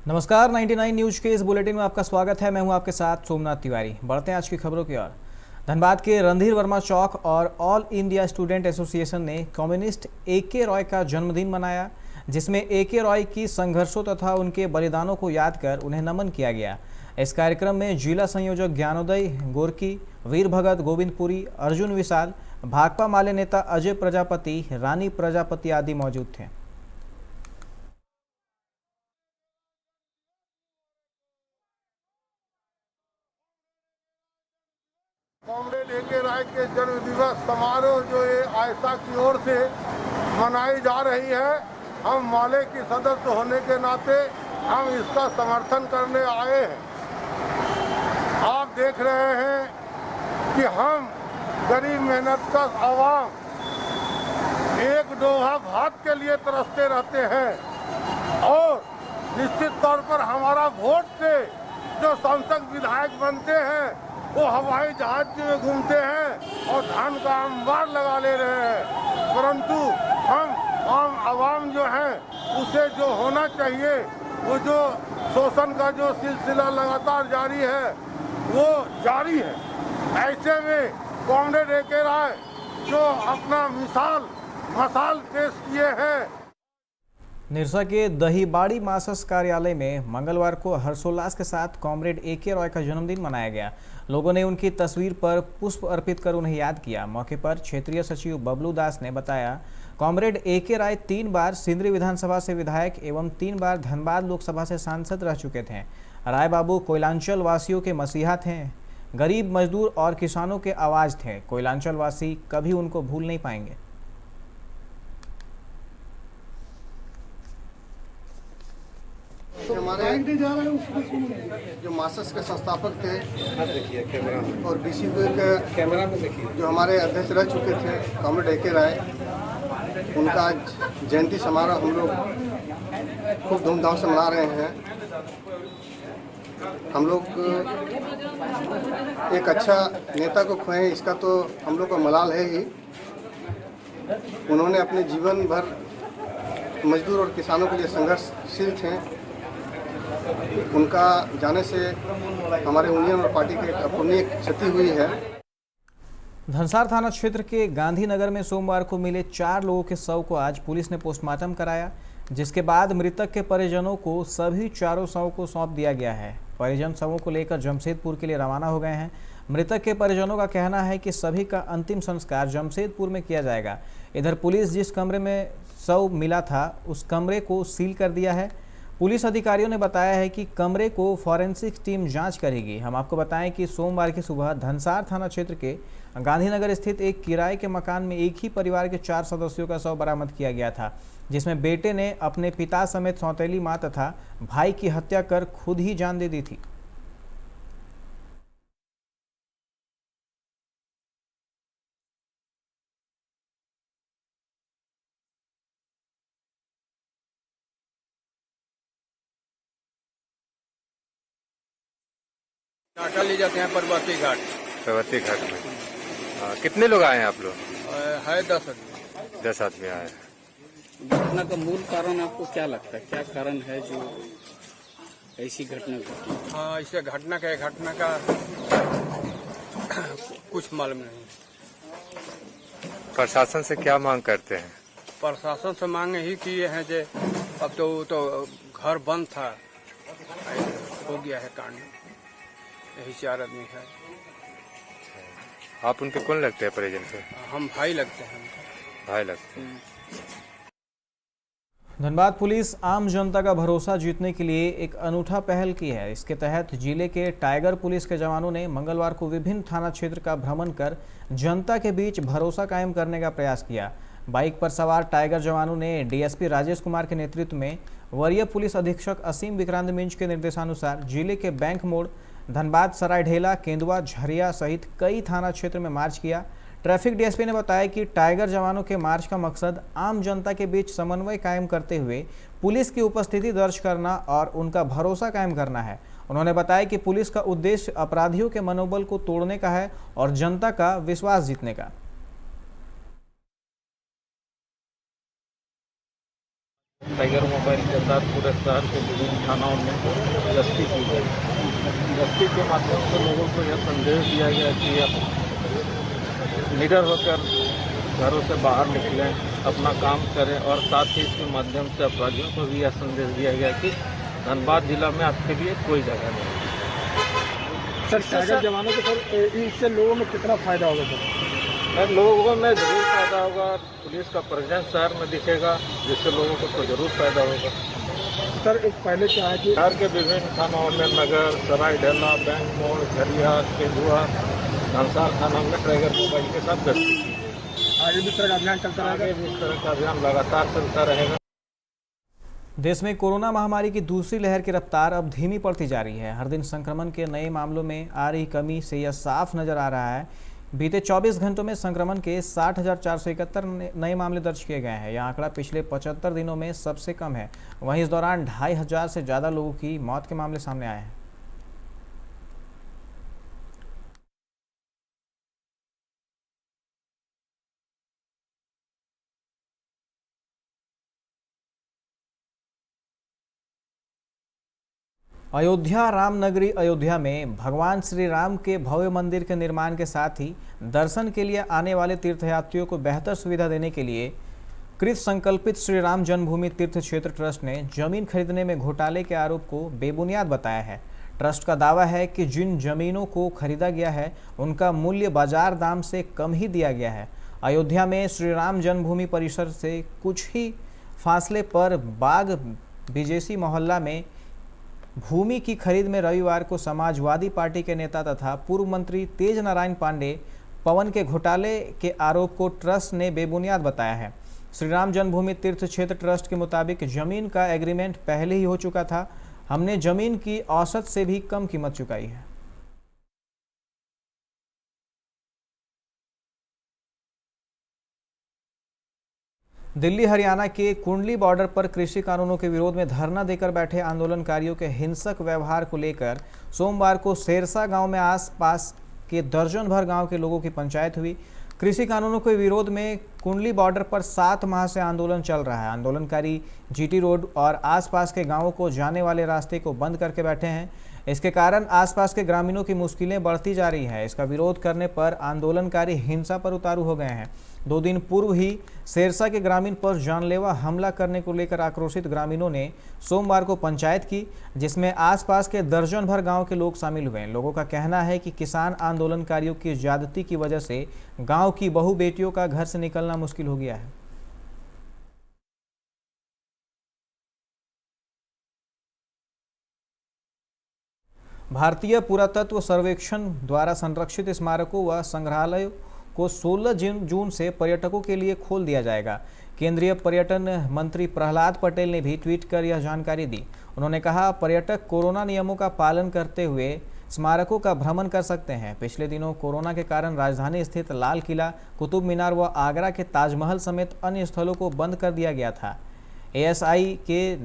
नमस्कार, 99 न्यूज के इस बुलेटिन में आपका स्वागत है। मैं हूं आपके साथ सोमनाथ तिवारी। बढ़ते हैं आज की खबरों की ओर। धनबाद के रणधीर वर्मा चौक और ऑल इंडिया स्टूडेंट एसोसिएशन ने कम्युनिस्ट AK रॉय का जन्मदिन मनाया, जिसमें AK रॉय की संघर्षों तथा उनके बलिदानों को याद कर उन्हें नमन किया गया। इस कार्यक्रम में जिला संयोजक ज्ञानोदय गोरकी, वीर भगत गोविंदपुरी, अर्जुन विशाल, भाकपा माले नेता अजय प्रजापति, रानी प्रजापति आदि मौजूद थे। कॉमरेड AK राय के जन्म दिवस समारोह जो ये आयशा की ओर से मनाई जा रही है, हम माले की सदस्य होने के नाते हम इसका समर्थन करने आए हैं। आप देख रहे हैं कि हम गरीब मेहनतकश आवाम एक डोहा भात के लिए तरसते रहते हैं और निश्चित तौर पर हमारा वोट से जो सांसद विधायक बनते हैं वो हवाई जहाज में घूमते हैं और धान का अंबार लगा ले रहे हैं, परंतु हम आम आवाम जो हैं उसे जो होना चाहिए, वो जो शोषण का जो सिलसिला लगातार जारी है वो जारी है। ऐसे में कॉमरेड AK राय जो अपना मसाल पेश किए हैं। निरसा के दहीबाड़ी मासस कार्यालय में मंगलवार को हर्षोल्लास के साथ कॉमरेड AK रॉय का जन्मदिन मनाया गया। लोगों ने उनकी तस्वीर पर पुष्प अर्पित कर उन्हें याद किया। मौके पर क्षेत्रीय सचिव बबलू दास ने बताया, कॉमरेड AK राय 3 बार सिंदरी विधानसभा से विधायक एवं 3 बार धनबाद लोकसभा से सांसद रह चुके थे। राय बाबू कोयलांचल वासियों के मसीहा थे, गरीब मजदूर और किसानों के आवाज थे। कोयलांचल वासी कभी उनको भूल नहीं पाएंगे। हमारे जो मासस के संस्थापक थे और BCPO के जो हमारे अध्यक्ष रह चुके थे कॉमरेड AK राय, उनका आज जयंती समारोह हम लोग खूब धूमधाम से मना रहे हैं। हम लोग एक अच्छा नेता को खोए, इसका तो हम लोग का मलाल है ही। उन्होंने अपने जीवन भर मजदूर और किसानों के लिए संघर्षशील थे। उनका जाने से हमारे यूनियन और पार्टी की अपूर्णीय क्षति हुई है। धनसार थाना क्षेत्र के गांधीनगर में सोमवार को मिले 4 लोगों के शव को आज पुलिस ने पोस्टमार्टम कराया, जिसके बाद मृतक के परिजनों को सभी 4 शवों को सौंप दिया गया है। परिजन शवों को लेकर जमशेदपुर के लिए रवाना हो गए हैं। मृतक के परिजनों का कहना है कि सभी का अंतिम संस्कार जमशेदपुर में किया जाएगा। इधर पुलिस जिस कमरे में शव मिला था उस कमरे को सील कर दिया है। पुलिस अधिकारियों ने बताया है कि कमरे को फॉरेंसिक टीम जांच करेगी। हम आपको बताएं कि सोमवार की सुबह धनसार थाना क्षेत्र के गांधीनगर स्थित एक किराए के मकान में एक ही परिवार के 4 सदस्यों का शव बरामद किया गया था, जिसमें बेटे ने अपने पिता समेत सौतेली मां तथा भाई की हत्या कर खुद ही जान दे दी थी। टाटा ले जाते हैं पर्वती घाट में। कितने लोग आए हैं आप लोग? है 10 आदमी। 10 आदमी आए हैं। घटना का मूल कारण आपको क्या लगता है, क्या कारण है जो ऐसी घटना घटी? हाँ, इसे घटना का कुछ मालूम नहीं। प्रशासन से क्या मांग करते हैं? प्रशासन से मांग ही किए हैं जे अब तो घर बंद था, हो गया है कांड। यही 4 आदमी है। आप उनके कौन लगते हैं परिजन से? हम भाई लगते हैं। भाई लगते हैं। धनबाद पुलिस आम जनता का भरोसा जीतने के लिए एक अनूठा पहल की है। इसके तहत जिले के टाइगर पुलिस के जवानों ने मंगलवार को विभिन्न थाना क्षेत्र का भ्रमण कर जनता के बीच भरोसा कायम करने का प्रयास किया। बाइक पर सवार टाइगर जवानों ने DSP राजेश कुमार के नेतृत्व में वरीय पुलिस अधीक्षक असीम विक्रांत मिंज के निर्देशानुसार जिले के बैंक मोड़, धनबाद, सरायढेला, केंदुआ, झरिया सहित कई थाना क्षेत्र में मार्च किया। ट्रैफिक DSP ने बताया कि टाइगर जवानों के मार्च का मकसद आम जनता के बीच समन्वय कायम करते हुए पुलिस की उपस्थिति दर्ज करना और उनका भरोसा कायम करना है। उन्होंने बताया कि पुलिस का उद्देश्य अपराधियों के मनोबल को तोड़ने का है और जनता का विश्वास जीतने का। टाइगर मोबाइल के साथ पूरे शहर के विभिन्न थानाओं में गश्ती की गई। गश्ती के माध्यम से लोगों को यह संदेश दिया गया कि आप निडर होकर घरों से बाहर निकलें, अपना काम करें और साथ ही इसके माध्यम से अपराधियों को भी यह संदेश दिया गया कि धनबाद जिला में आपके लिए कोई जगह नहीं। सर टाइगर जवानों के सर इससे लोगों में कितना फायदा होगा सर? लोगों में जरूर फायदा होगा। पुलिस का प्रेजेंस शहर में दिखेगा, जिससे लोगों को तो जरूर फायदा होगा। सर एक पहले क्या है कि शहर के विभिन्न थानाओं में नगर, सरायढेला, बैंक मोड़, झरिया, केंदुआ, धनसार थाना में टाइगर मोबाइल के साथ गश्ती की। आगे भी इस तरह का अभियान चलता रहेगा? आगे भी इस तरह का अभियान लगातार चलता रहेगा। देश में कोरोना महामारी की दूसरी लहर की रफ्तार अब धीमी पड़ती जा रही है। हर दिन संक्रमण के नए मामलों में आ रही कमी से यह साफ नजर आ रहा है। बीते 24 घंटों में संक्रमण के 60,471 नए मामले दर्ज किए गए हैं। यह आंकड़ा पिछले 75 दिनों में सबसे कम है। वहीं इस दौरान 2,500 से ज़्यादा लोगों की मौत के मामले सामने आए हैं। अयोध्या रामनगरी अयोध्या में भगवान श्री राम के भव्य मंदिर के निर्माण के साथ ही दर्शन के लिए आने वाले तीर्थयात्रियों को बेहतर सुविधा देने के लिए कृत संकल्पित श्री राम जन्मभूमि तीर्थ क्षेत्र ट्रस्ट ने जमीन खरीदने में घोटाले के आरोप को बेबुनियाद बताया है। ट्रस्ट का दावा है कि जिन जमीनों को खरीदा गया है उनका मूल्य बाजार दाम से कम ही दिया गया है। अयोध्या में श्री राम जन्मभूमि परिसर से कुछ ही फासले पर बाग बीजेसी मोहल्ला में भूमि की खरीद में रविवार को समाजवादी पार्टी के नेता तथा पूर्व मंत्री तेज नारायण पांडे पवन के घोटाले के आरोप को ट्रस्ट ने बेबुनियाद बताया है। श्री राम जन्मभूमि तीर्थ क्षेत्र ट्रस्ट के मुताबिक जमीन का एग्रीमेंट पहले ही हो चुका था। हमने जमीन की औसत से भी कम कीमत चुकाई है। दिल्ली हरियाणा के कुंडली बॉर्डर पर कृषि कानूनों के विरोध में धरना देकर बैठे आंदोलनकारियों के हिंसक व्यवहार को लेकर सोमवार को सेरसा गांव में आसपास के दर्जन भर गांव के लोगों की पंचायत हुई। कृषि कानूनों के विरोध में कुंडली बॉर्डर पर 7 माह से आंदोलन चल रहा है। आंदोलनकारी जीटी रोड और आसपास के गांवों को जाने वाले रास्ते को बंद करके बैठे हैं। इसके कारण आसपास के ग्रामीणों की मुश्किलें बढ़ती जा रही है। इसका विरोध करने पर आंदोलनकारी हिंसा पर उतारू हो गए हैं। 2 दिन पूर्व ही सेरसा के ग्रामीण पर जानलेवा हमला करने को लेकर आक्रोशित ग्रामीणों ने सोमवार को पंचायत की, जिसमें आसपास के दर्जन भर गांव के लोग शामिल हुए। लोगों का कहना है कि किसान आंदोलनकारियों की ज्यादती की वजह से गांव की बहू बेटियों का घर से निकलना मुश्किल हो गया है। भारतीय पुरातत्व सर्वेक्षण द्वारा संरक्षित स्मारकों व संग्रहालयों को 16 जून से पर्यटकों के लिए खोल दिया जाएगा। केंद्रीय पर्यटन मंत्री प्रहलाद पटेल ने भी ट्वीट कर यह जानकारी दी। उन्होंने कहा, पर्यटक कोरोना नियमों का पालन करते हुए स्मारकों का भ्रमण कर सकते हैं। पिछले दिनों कोरोना के कारण राजधानी स्थित लाल किला, कुतुब मीनार व आगरा के ताजमहल समेत अन्य स्थलों को बंद कर दिया गया था। एएसआई के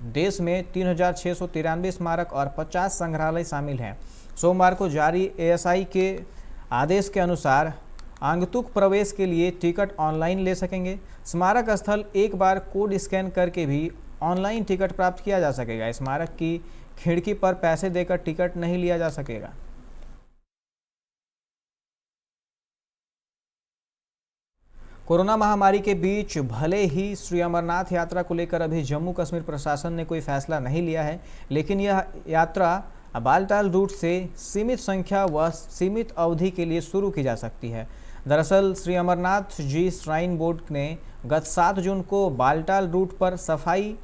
देश में 3,693 स्मारक और 50 संग्रहालय शामिल हैं। सोमवार को जारी एएसआई के आदेश के अनुसार आगंतुक प्रवेश के लिए टिकट ऑनलाइन ले सकेंगे। स्मारक स्थल एक बार कोड स्कैन करके भी ऑनलाइन टिकट प्राप्त किया जा सकेगा। स्मारक की खिड़की पर पैसे देकर टिकट नहीं लिया जा सकेगा। कोरोना महामारी के बीच भले ही श्री अमरनाथ यात्रा को लेकर अभी जम्मू कश्मीर प्रशासन ने कोई फैसला नहीं लिया है, लेकिन यह यात्रा बालटाल रूट से सीमित संख्या व सीमित अवधि के लिए शुरू की जा सकती है। दरअसल श्री अमरनाथ जी श्राइन बोर्ड ने गत 7 जून को बालटाल रूट पर सफाई,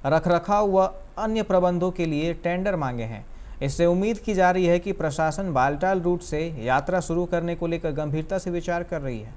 रखरखाव व अन्य प्रबंधों के लिए टेंडर मांगे हैं। इससे उम्मीद की जा रही है कि प्रशासन बालटाल रूट से यात्रा शुरू करने को लेकर गंभीरता से विचार कर रही है।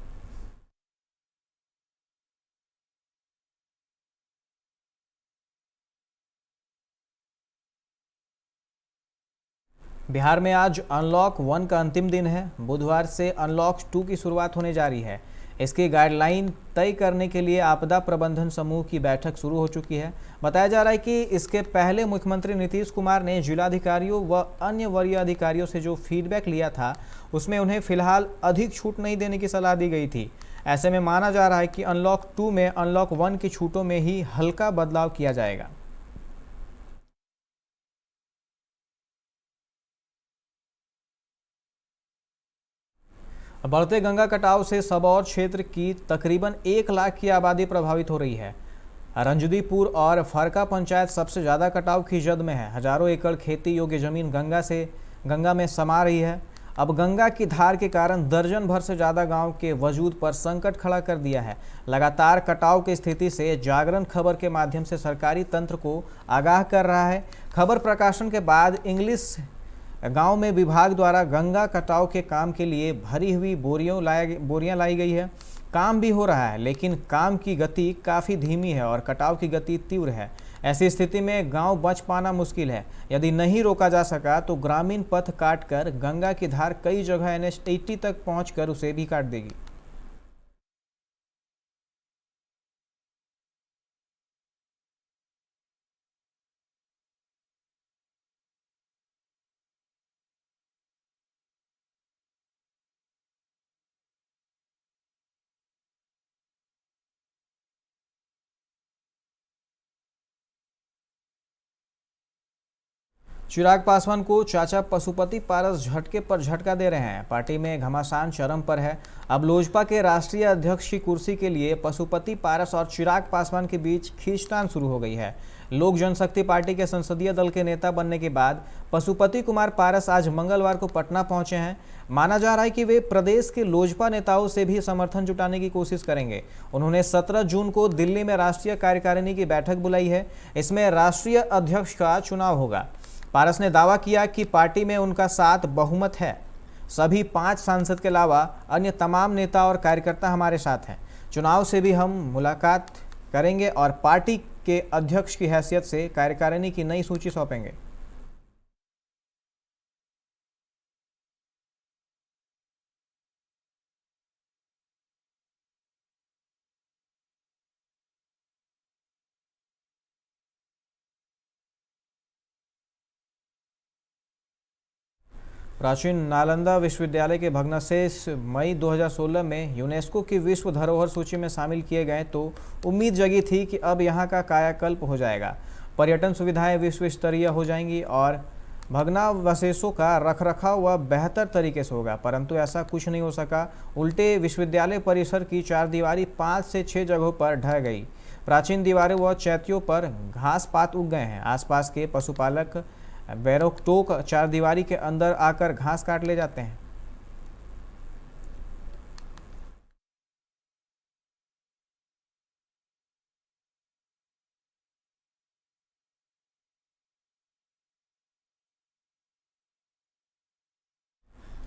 बिहार में आज अनलॉक 1 का अंतिम दिन है। बुधवार से अनलॉक 2 की शुरुआत होने जा रही है। इसकी गाइडलाइन तय करने के लिए आपदा प्रबंधन समूह की बैठक शुरू हो चुकी है। बताया जा रहा है कि इसके पहले मुख्यमंत्री नीतीश कुमार ने जिलाधिकारियों व अन्य वरीय अधिकारियों से जो फीडबैक लिया था, उसमें उन्हें फिलहाल अधिक छूट नहीं देने की सलाह दी गई थी। ऐसे में माना जा रहा है कि अनलॉक 2 में अनलॉक 1 की छूटों में ही हल्का बदलाव किया जाएगा। बढ़ते गंगा कटाव से सबौर क्षेत्र की तकरीबन 1 लाख की आबादी प्रभावित हो रही है। रंजदीपुर और फरका पंचायत सबसे ज़्यादा कटाव की जद में है। हजारों एकड़ खेती योग्य जमीन गंगा में समा रही है। अब गंगा की धार के कारण दर्जन भर से ज़्यादा गांव के वजूद पर संकट खड़ा कर दिया है। लगातार कटाव की स्थिति से जागरण खबर के माध्यम से सरकारी तंत्र को आगाह कर रहा है। खबर प्रकाशन के बाद इंग्लिश गांव में विभाग द्वारा गंगा कटाव के काम के लिए भरी हुई बोरियां लाई गई है। काम भी हो रहा है, लेकिन काम की गति काफ़ी धीमी है और कटाव की गति तीव्र है। ऐसी स्थिति में गांव बच पाना मुश्किल है। यदि नहीं रोका जा सका तो ग्रामीण पथ काटकर गंगा की धार कई जगह NH 80 तक पहुंचकर उसे भी काट देगी। चिराग पासवान को चाचा पशुपति पारस झटके पर झटका दे रहे हैं। पार्टी में घमासान चरम पर है। अब लोजपा के राष्ट्रीय अध्यक्ष की कुर्सी के लिए पशुपति पारस और चिराग पासवान के बीच खींचतान शुरू हो गई है। लोक जनशक्ति पार्टी के संसदीय दल के नेता बनने के बाद पशुपति कुमार पारस आज मंगलवार को पटना पहुंचे हैं। माना जा रहा है कि वे प्रदेश के लोजपा नेताओं से भी समर्थन जुटाने की कोशिश करेंगे। उन्होंने 17 जून को दिल्ली में राष्ट्रीय कार्यकारिणी की बैठक बुलाई है। इसमें राष्ट्रीय अध्यक्ष का चुनाव होगा। पारस ने दावा किया कि पार्टी में उनका साथ बहुमत है। सभी 5 सांसद के अलावा अन्य तमाम नेता और कार्यकर्ता हमारे साथ हैं। चुनाव से भी हम मुलाकात करेंगे और पार्टी के अध्यक्ष की हैसियत से कार्यकारिणी की नई सूची सौंपेंगे। प्राचीन नालंदा विश्वविद्यालय के भग्नावशेष मई 2016 में यूनेस्को की विश्व धरोहर सूची में शामिल किए गए तो उम्मीद जगी थी कि अब यहां का कायाकल्प हो जाएगा। पर्यटन सुविधाएं विश्व स्तरीय हो जाएंगी और भग्नावशेषों का रखरखाव व बेहतर तरीके से होगा, परंतु ऐसा कुछ नहीं हो सका। उल्टे विश्वविद्यालय परिसर की 4 दीवारी 5 से 6 जगहों पर ढह गई। प्राचीन दीवारें व चैत्यों पर घास पात उग गए हैं। आसपास के पशुपालक बैरोकटोक 4 दीवारी के अंदर आकर घास काट ले जाते हैं।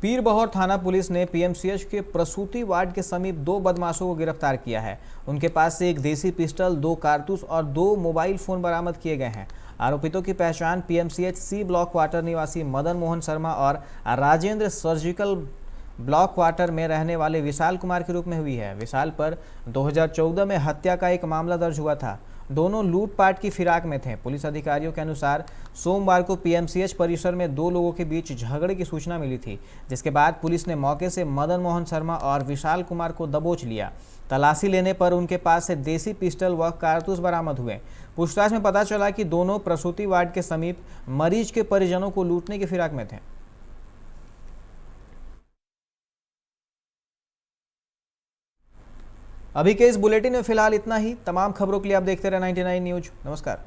पीरबहोर थाना पुलिस ने पीएमसीएच के प्रसूति वार्ड के समीप 2 बदमाशों को गिरफ्तार किया है। उनके पास से एक देसी पिस्टल, 2 कारतूस और 2 मोबाइल फोन बरामद किए गए हैं। आरोपितों की पहचान पीएमसीएच सी ब्लॉक क्वार्टर निवासी मदन मोहन शर्मा और राजेंद्र सर्जिकल ब्लॉक क्वार्टर में रहने वाले विशाल कुमार के रूप में हुई है। विशाल पर 2014 में हत्या का एक मामला दर्ज हुआ था। दोनों लूटपाट की फिराक में थे। पुलिस अधिकारियों के अनुसार सोमवार को पीएमसीएच परिसर में 2 लोगों के बीच झगड़े की सूचना मिली थी, जिसके बाद पुलिस ने मौके से मदन मोहन शर्मा और विशाल कुमार को दबोच लिया। तलाशी लेने पर उनके पास से देसी पिस्टल व कारतूस बरामद हुए। पूछताछ में पता चला कि दोनों प्रसूति वार्ड के समीप मरीज के परिजनों को लूटने की फिराक में थे। अभी के इस बुलेटिन में फिलहाल इतना ही। तमाम खबरों के लिए आप देखते रहे 99 न्यूज। नमस्कार।